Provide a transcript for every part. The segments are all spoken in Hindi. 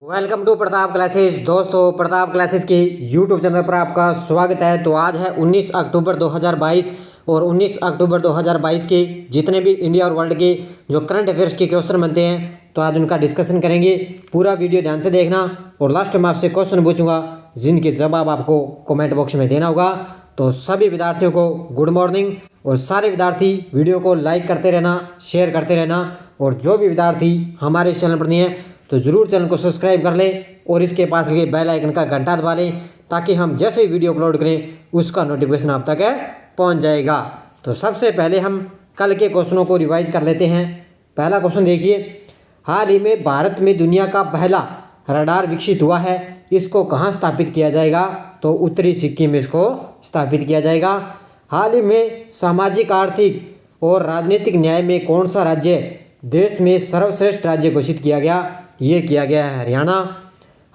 Welcome to Pratap Classes. दोस्तों, प्रताप क्लासेस के यूट्यूब चैनल पर आपका स्वागत है। तो आज है 19 अक्टूबर 2022 और 19 अक्टूबर 2022 के जितने भी इंडिया और वर्ल्ड के जो करंट अफेयर्स के क्वेश्चन बनते हैं तो आज उनका डिस्कशन करेंगे। पूरा वीडियो ध्यान से देखना और लास्ट में आपसे क्वेश्चन पूछूंगा जिनके जवाब आपको कमेंट बॉक्स में देना होगा। तो सभी विद्यार्थियों को गुड मॉर्निंग और सारे विद्यार्थी वीडियो को लाइक करते रहना, शेयर करते रहना और जो भी विद्यार्थी हमारे इस चैनल पर नहीं है तो ज़रूर चैनल को सब्सक्राइब कर लें और इसके पास लगे बेल आइकन का घंटा दबा लें ताकि हम जैसे ही वीडियो अपलोड करें उसका नोटिफिकेशन आप तक पहुंच जाएगा। तो सबसे पहले हम कल के क्वेश्चनों को रिवाइज कर लेते हैं। पहला क्वेश्चन देखिए, हाल ही में भारत में दुनिया का पहला रडार विकसित हुआ है, इसको कहाँ स्थापित किया जाएगा? तो उत्तरी सिक्किम में इसको स्थापित किया जाएगा। हाल ही में सामाजिक, आर्थिक और राजनीतिक न्याय में कौन सा राज्य देश में सर्वश्रेष्ठ राज्य घोषित किया गया? ये किया गया है हरियाणा।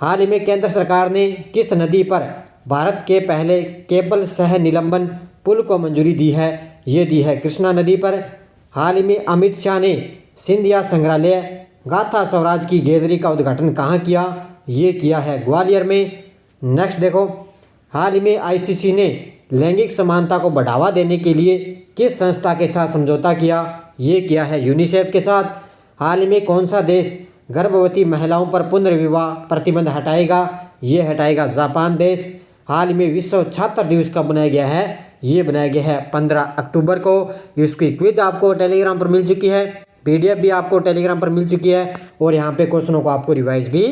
हाल ही में केंद्र सरकार ने किस नदी पर भारत के पहले केबल सह निलंबन पुल को मंजूरी दी है? ये दी है कृष्णा नदी पर। हाल ही में अमित शाह ने सिंधिया संग्रहालय गाथा स्वराज की गैलरी का उद्घाटन कहाँ किया? ये किया है ग्वालियर में। नेक्स्ट देखो, हाल ही में आईसीसी ने लैंगिक समानता को बढ़ावा देने के लिए किस संस्था के साथ समझौता किया? ये किया है यूनिसेफ के साथ। हाल ही में कौन सा देश गर्भवती महिलाओं पर पुनर्विवाह प्रतिबंध हटाएगा? ये हटाएगा जापान देश। हाल ही में विश्व छात्र दिवस कब बनाया गया है? ये बनाया गया है 15 अक्टूबर को। इसकी क्विज आपको टेलीग्राम पर मिल चुकी है, पीडीएफ भी आपको टेलीग्राम पर मिल चुकी है और यहाँ पे क्वेश्चनों को आपको रिवाइज भी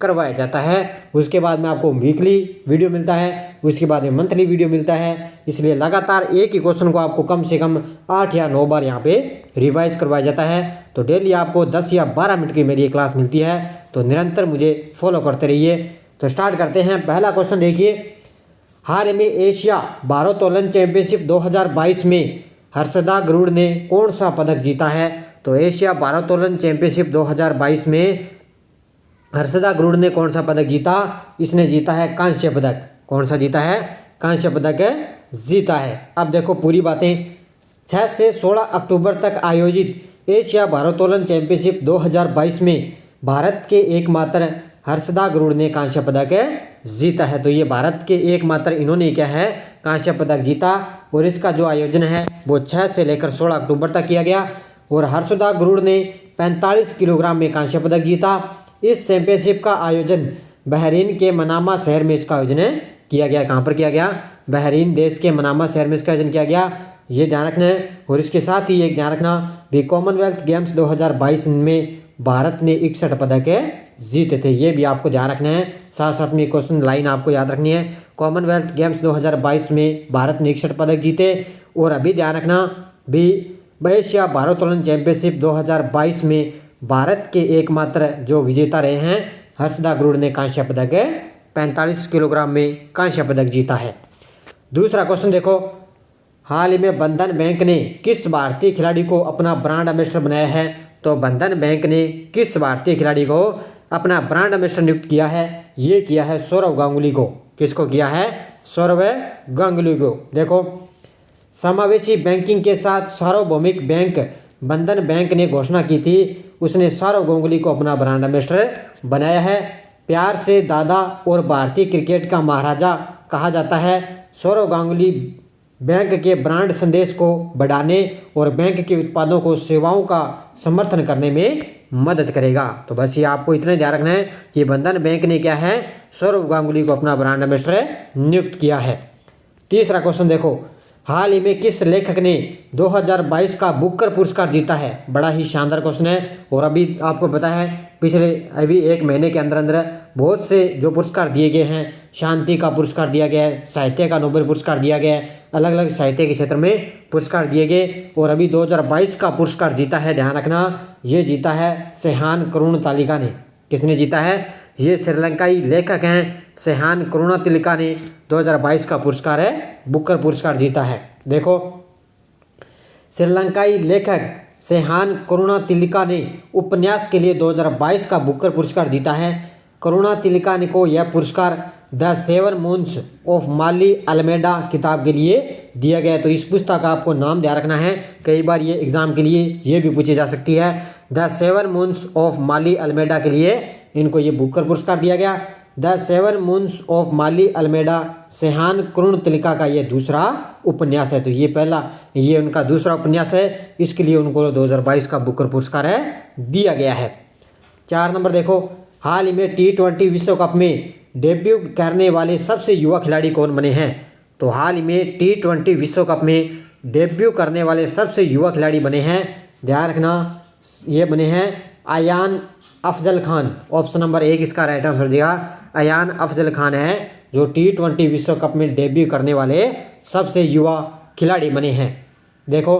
करवाया जाता है। उसके बाद में आपको वीकली वीडियो मिलता है, उसके बाद में मंथली वीडियो मिलता है। इसलिए लगातार एक ही क्वेश्चन को आपको कम से कम 8 या 9 बार यहाँ पे रिवाइज करवाया जाता है। तो डेली आपको 10 या 12 मिनट की मेरी क्लास मिलती है, तो निरंतर मुझे फॉलो करते रहिए। तो स्टार्ट करते हैं। पहला क्वेश्चन देखिए, हाल ही में एशिया भारोत्तोलन चैंपियनशिप 2022 में हर्षदा गरुड़ ने कौन सा पदक जीता है? तो एशिया भारोत्तोलन चैंपियनशिप 2022 में हर्षदा गरुड़ ने कौन सा पदक जीता? इसने जीता है कांस्य पदक। कौन सा जीता है? कांस्य पदक जीता है। अब देखो पूरी बातें। 6 से 16 अक्टूबर तक आयोजित एशिया भारोत्तोलन चैंपियनशिप 2022 में भारत के एकमात्र हर्षदा गरुड़ ने कांस्य पदक जीता है। तो ये भारत के एकमात्र इन्होंने क्या है, कांस्य पदक जीता। और इसका जो आयोजन है वो 6 से लेकर 16 अक्टूबर तक किया गया और हर्षदा गरुड़ ने 45 किलोग्राम में कांस्य पदक जीता। इस चैंपियनशिप का आयोजन बहरीन के मनामा शहर में इसका आयोजन किया गया। कहाँ पर किया गया? बहरीन देश के मनामा शहर में इसका आयोजन किया गया। ये ध्यान रखना है। और इसके साथ ही एक ध्यान रखना भी, कॉमनवेल्थ गेम्स 2022 में भारत ने 61 पदक जीते थे। ये भी आपको ध्यान रखना है। साथ साथ में क्वेश्चन लाइन आपको याद रखनी है। कॉमनवेल्थ गेम्स 2022 में भारत ने 61 पदक जीते। और अभी ध्यान रखना भी, एशिया भारोत्तोलन चैंपियनशिप 2022 में भारत के एकमात्र जो विजेता रहे हैं हर्षदा गरुड़ ने कांस्य पदक 45 किलोग्राम में कांस्य पदक जीता है। दूसरा क्वेश्चन देखो, हाल ही में बंधन बैंक ने किस भारतीय खिलाड़ी को अपना ब्रांड एम्बेसडर बनाया है? तो बंधन बैंक ने किस भारतीय खिलाड़ी को अपना ब्रांड एम्बेसडर नियुक्त किया है? ये किया है सौरव गांगुली को। किसको किया है? सौरव गांगुली को। देखो, समावेशी बैंकिंग के साथ सार्वभौमिक बैंक बंधन बैंक ने घोषणा की थी, उसने सौरव गांगुली को अपना ब्रांड एम्बेसडर बनाया है। प्यार से दादा और भारतीय क्रिकेट का महाराजा कहा जाता है। सौरव गांगुली बैंक के ब्रांड संदेश को बढ़ाने और बैंक के उत्पादों को सेवाओं का समर्थन करने में मदद करेगा। तो बस ये आपको इतना ध्यान रखना है कि बंधन बैंक ने क्या है, सौरव गांगुली को अपना ब्रांड एम्बेसडर नियुक्त किया है। तीसरा क्वेश्चन देखो, हाल ही में किस लेखक ने 2022 का बुकर पुरस्कार जीता है? बड़ा ही शानदार क्वेश्चन है। और अभी आपको पता है अभी एक महीने के अंदर अंदर बहुत से जो पुरस्कार दिए गए हैं, शांति का पुरस्कार दिया गया है, साहित्य का नोबेल पुरस्कार दिया गया है, अलग अलग साहित्य के क्षेत्र में पुरस्कार दिए गए। और अभी 2022 का पुरस्कार जीता है, ध्यान रखना, ये जीता है सेहान करुणतालिका ने। किसने जीता है? ये श्रीलंकाई लेखक हैं सेहान करुणतिलका ने 2022 का पुरस्कार बुकर पुरस्कार जीता है। देखो, श्रीलंकाई लेखक सेहान करुणतिलका ने उपन्यास के लिए 2022 का बुकर पुरस्कार जीता है। करुणतिलका ने को यह पुरस्कार the 7 moons of Maali Almeida किताब के लिए दिया गया है। तो इस पुस्तक का आपको नाम ध्यान रखना है, कई बार ये एग्जाम के लिए ये भी पूछी जा सकती है। The 7 moons of Maali Almeida के लिए इनको ये बुकर पुरस्कार दिया गया। The seven moons of Maali Almeida Shehan Karunatilaka का ये दूसरा उपन्यास है। तो ये पहला, ये उनका दूसरा उपन्यास है, इसके लिए उनको 2022 का बुकर पुरस्कार है दिया गया है। 4 नंबर देखो, हाल ही में T20 विश्व कप में डेब्यू करने वाले सबसे युवा खिलाड़ी कौन बने हैं? तो हाल ही में T20 विश्व कप में डेब्यू करने वाले सबसे युवा खिलाड़ी बने हैं, ध्यान रखना, ये बने हैं अयान अफजल खान। ऑप्शन नंबर 1 इसका राइट आंसर दिया, अयान अफजल खान है जो T20 विश्व कप में डेब्यू करने वाले सबसे युवा खिलाड़ी बने हैं। देखो,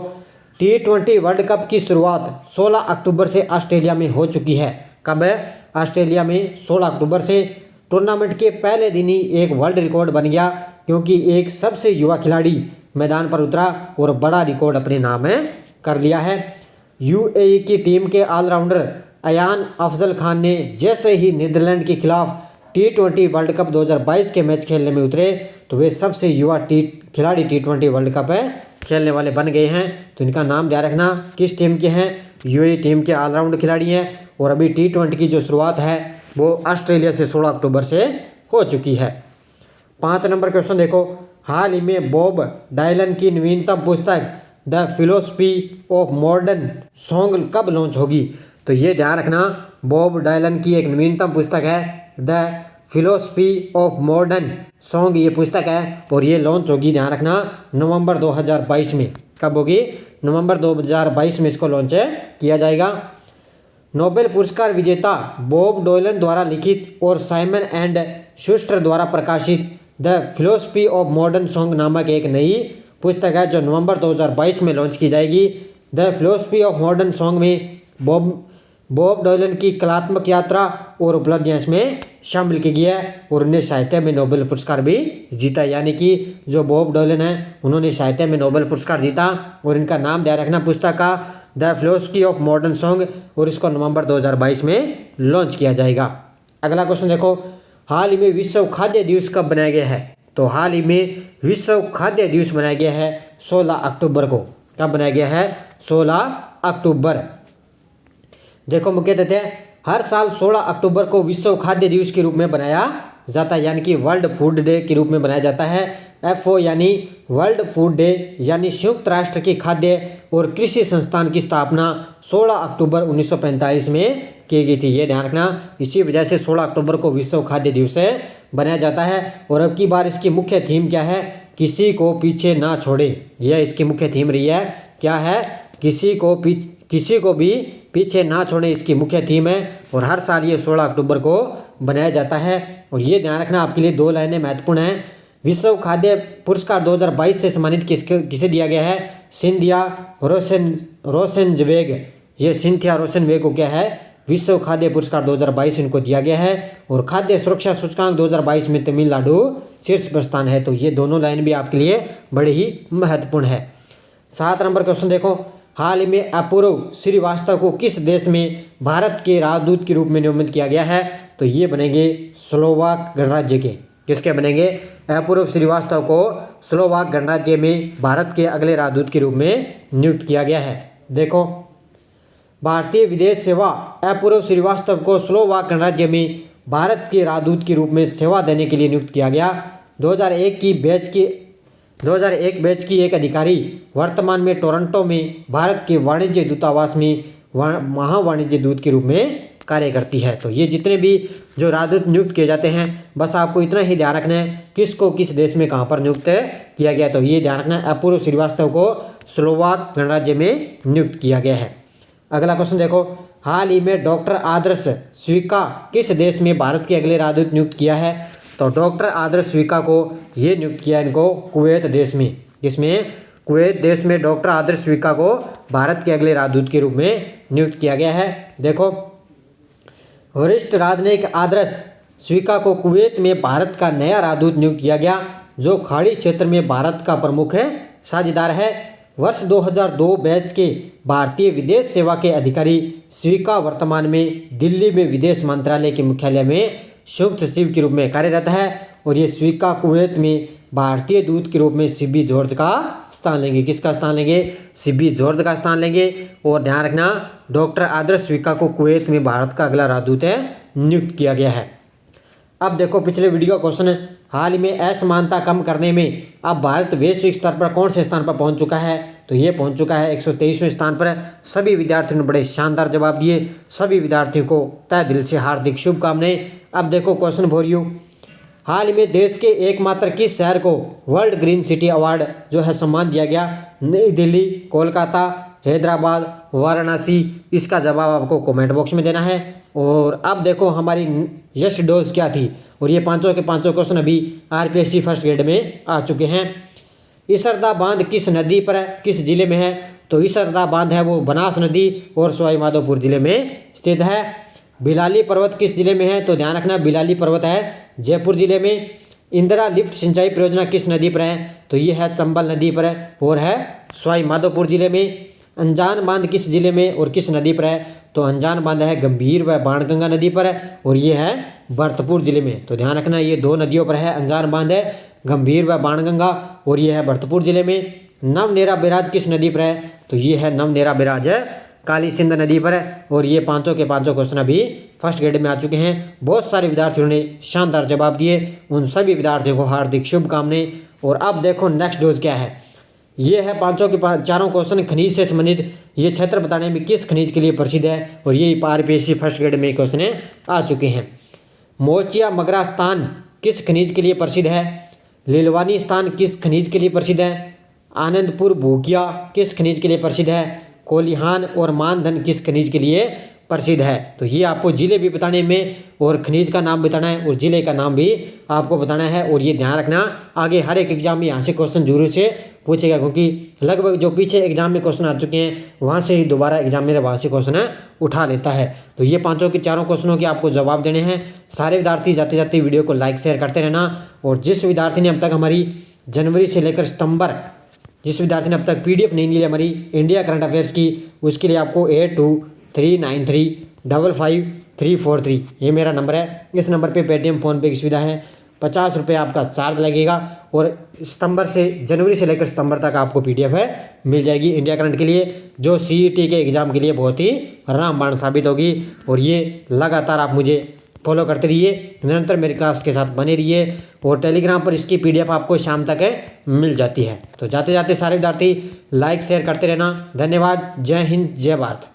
T20 वर्ल्ड कप की शुरुआत 16 अक्टूबर से ऑस्ट्रेलिया में हो चुकी है। कब है? ऑस्ट्रेलिया में 16 अक्टूबर से। टूर्नामेंट के पहले दिन ही एक वर्ल्ड रिकॉर्ड बन गया, क्योंकि एक सबसे युवा खिलाड़ी मैदान पर उतरा और बड़ा रिकॉर्ड अपने नाम कर लिया है। यूएई की टीम के ऑलराउंडर अयान अफजल खान ने जैसे ही नीदरलैंड के खिलाफ T20 वर्ल्ड कप 2022 के मैच खेलने में उतरे तो वे सबसे युवा खिलाड़ी T20 वर्ल्ड कप खेलने वाले बन गए हैं। तो इनका नाम ध्यान रखना, किस टीम के हैं? यूएई टीम के ऑलराउंड खिलाड़ी हैं। और अभी T20 की जो शुरुआत है वो ऑस्ट्रेलिया से 16 अक्टूबर से हो चुकी है। 5 नंबर क्वेश्चन देखो, हाल ही में बॉब डायलन की नवीनतम पुस्तक the philosophy of modern song कब लॉन्च होगी? तो ये ध्यान रखना, बॉब डायलन की एक नवीनतम पुस्तक है the philosophy of modern song, ये पुस्तक है और ये लॉन्च होगी, ध्यान रखना, नवंबर 2022 में। कब होगी? नवंबर 2022 में इसको लॉन्च किया जाएगा। नोबेल पुरस्कार विजेता बॉब डोलन द्वारा लिखित और साइमन एंड शूस्टर द्वारा प्रकाशित the philosophy of modern song नामक एक नई पुस्तक है जो नवंबर 2022 में लॉन्च की जाएगी। The philosophy of modern song में बॉब डोलन की कलात्मक यात्रा और उपलब्धियां इसमें शामिल की गई है और उन्हें साहित्य में नोबेल पुरस्कार भी जीता। यानी कि जो बॉब डोलन है उन्होंने साहित्य में नोबेल पुरस्कार जीता और इनका नाम ध्यान रखना, पुस्तक का the philosophy of modern song, और इसको नवंबर 2022 में लॉन्च किया जाएगा। अगला क्वेश्चन देखो, हाल ही में विश्व खाद्य दिवस कब बनाया गया है? तो हाल ही में विश्व खाद्य दिवस बनाया गया है 16 अक्टूबर को। कब बनाया गया है? 16 अक्टूबर। देखो, मुख्य तथ्य, हर साल 16 अक्टूबर को विश्व खाद्य दिवस के रूप में बनाया जाता है, यानी कि वर्ल्ड फूड डे के रूप में बनाया जाता है। FO यानी वर्ल्ड फूड डे, यानी संयुक्त राष्ट्र के खाद्य और कृषि संस्थान की स्थापना 16 अक्टूबर 1945 में की गई थी, ये ध्यान रखना। इसी वजह से 16 अक्टूबर को विश्व खाद्य दिवस बनाया जाता है। और अब की बार इसकी मुख्य थीम क्या है? किसी को पीछे ना छोड़े, यह इसकी मुख्य थीम रही है। क्या है? किसी को भी पीछे ना छोड़े, इसकी मुख्य थीम है। और हर साल ये 16 अक्टूबर को बनाया जाता है। और ये ध्यान रखना, आपके लिए 2 लाइनें महत्वपूर्ण हैं। विश्व खाद्य पुरस्कार 2022 से सम्मानित किसे दिया गया है? सिंथिया रोसेनवेग, ये सिंथिया रोसेनवेग को क्या है? विश्व खाद्य पुरस्कार 2022 इनको दिया गया है। और खाद्य सुरक्षा सूचकांक 2022 में तमिलनाडु शीर्ष पर स्थान है। तो ये दोनों लाइन भी आपके लिए बड़े ही महत्वपूर्ण है। 7 नंबर क्वेश्चन देखो, हाल ही में अपूर्व श्रीवास्तव को किस देश में भारत के राजदूत के रूप में नियमित किया गया है? तो ये बनेंगे स्लोवाक गणराज्य के। किसके बनेंगे? अपूर्व श्रीवास्तव को स्लोवाक गणराज्य में भारत के अगले राजदूत के रूप में नियुक्त किया गया है। देखो, भारतीय विदेश सेवा अपूर्व श्रीवास्तव को स्लोवाक गणराज्य में भारत के राजदूत के रूप में सेवा देने के लिए नियुक्त किया गया। 2001 बैच की एक अधिकारी वर्तमान में टोरंटो में भारत के वाणिज्य दूतावास में महावाणिज्य दूत के रूप में कार्य करती है। तो ये जितने भी जो राजदूत नियुक्त किए जाते हैं, बस आपको इतना ही ध्यान रखना है किसको किस देश में कहाँ पर नियुक्त किया गया। तो ये ध्यान रखना है, अपूर्व श्रीवास्तव को स्लोवाक गणराज्य में नियुक्त किया गया है। अगला क्वेश्चन देखो, हाल ही में डॉक्टर आदर्श स्वीका किस देश में भारत के अगले राजदूत नियुक्त किया है? तो डॉक्टर आदर्श स्वीका को ये नियुक्त किया इनको कुवैत देश में। इसमें कुवैत देश में डॉक्टर आदर्श स्वीका को भारत के अगले राजदूत के रूप में नियुक्त किया गया है। देखो, वरिष्ठ राजनयिक आदर्श स्वीका को कुवैत में भारत का नया राजदूत नियुक्त किया गया, जो खाड़ी क्षेत्र में भारत का प्रमुख साझेदार है। वर्ष 2002 बैच के भारतीय विदेश सेवा के अधिकारी स्वीका वर्तमान में दिल्ली में विदेश मंत्रालय के मुख्यालय में संयुक्त सचिव के रूप में कार्यरत है। और ये स्वीका कुवैत में भारतीय दूत के रूप में CB जॉर्ज का स्थान लेंगे। किसका स्थान लेंगे? CB जॉर्ज का स्थान लेंगे। और ध्यान रखना, डॉक्टर आदर्श स्वीका को कुवैत में भारत का अगला राजदूत नियुक्त किया गया है। अब देखो पिछले वीडियो का क्वेश्चन है, हाल ही में असमानता कम करने में अब भारत वैश्विक स्तर पर कौन से स्थान पर पहुंच चुका है? तो ये पहुंच चुका है 123वें स्थान पर। सभी विद्यार्थियों ने बड़े शानदार जवाब दिए। सभी विद्यार्थियों को तहे दिल से हार्दिक शुभकामनाएं। अब देखो क्वेश्चन फॉर यू, हाल ही में देश के एकमात्र किस शहर को वर्ल्ड ग्रीन सिटी अवार्ड जो है सम्मान दिया गया? नई दिल्ली, कोलकाता, हैदराबाद, वाराणसी। इसका जवाब आपको कमेंट बॉक्स में देना है। और अब देखो हमारी यश डोज क्या थी, और ये पांचों के पांचों क्वेश्चन अभी आरपीएससी फर्स्ट ग्रेड में आ चुके हैं। इसरदा बांध किस नदी पर है, किस जिले में है? तो इसरदा बांध है वो बनास नदी और सवाई माधोपुर जिले में स्थित है। बिलाली पर्वत किस जिले में है? तो ध्यान रखना बिलाली पर्वत है जयपुर जिले में। इंदिरा लिफ्ट सिंचाई परियोजना किस नदी पर है? तो ये है चंबल नदी पर है और है सवाई माधोपुर जिले में। अनजान बांध किस जिले में और किस नदी पर है? तो अनजान बांध है गंभीर व बाणगंगा नदी पर है और ये है भरतपुर जिले में। तो ध्यान रखना ये दो नदियों पर है, अनजान बांध है गंभीर व बाणगंगा और ये है भरतपुर जिले में। नवनेरा बैराज किस नदी पर है? तो ये है नवनेरा बैराज है काली सिंध नदी पर है। और ये पांचों के पांचों क्वेश्चन अभी फर्स्ट ग्रेड में आ चुके हैं। बहुत सारे विद्यार्थियों ने शानदार जवाब दिए, उन सभी विद्यार्थियों को हार्दिक शुभकामनाएं। और अब देखो नेक्स्ट डोज क्या है। ये है पांचों के चारों क्वेश्चन खनिज से संबंधित। ये क्षेत्र बताने में किस खनिज के लिए प्रसिद्ध है? और ये आरपीएससी फर्स्ट ग्रेड में क्वेश्चन आ चुके हैं। मोचिया मगरा स्थान किस खनिज के लिए प्रसिद्ध है? लीलवानी स्थान किस खनिज के लिए प्रसिद्ध है? आनंदपुर भूकिया किस खनिज के लिए प्रसिद्ध है? कोलिहान और मानधन किस खनिज के लिए प्रसिद्ध है? तो ये आपको जिले भी बताने में और खनिज का नाम बताना है और जिले का नाम भी आपको बताना है। और ये ध्यान रखना आगे हर एक एग्जाम में यहाँ से क्वेश्चन जरूर से पूछेगा, क्योंकि लगभग जो पीछे एग्जाम में क्वेश्चन आ चुके हैं वहाँ से ही दोबारा एग्जाम में वहाँ से क्वेश्चन उठा लेता है। तो ये पांचों के चारों क्वेश्चनों के आपको जवाब देने हैं। सारे विद्यार्थी जाते जाते वीडियो को लाइक शेयर करते रहना। और जिस विद्यार्थी ने अब तक हमारी जनवरी से लेकर सितंबर, जिस विद्यार्थी ने अब तक पीडीएफ नहीं ली है हमारी इंडिया करंट अफेयर्स की, उसके लिए आपको 8239355343 ये मेरा नंबर है। इस नंबर पे पेटीएम फ़ोनपे की सुविधा है। 50 रुपये आपका चार्ज लगेगा और जनवरी से लेकर सितंबर तक आपको पीडीएफ मिल जाएगी इंडिया करंट के लिए, जो सीईटी के एग्ज़ाम के लिए बहुत ही रामबाण साबित होगी। और ये लगातार आप मुझे फॉलो करते रहिए, निरंतर मेरी क्लास के साथ बने रहिए। और टेलीग्राम पर इसकी पीडीएफ आपको शाम तक मिल जाती है। तो जाते जाते सारे विद्यार्थी लाइक शेयर करते रहना। धन्यवाद। जय हिंद, जय भारत।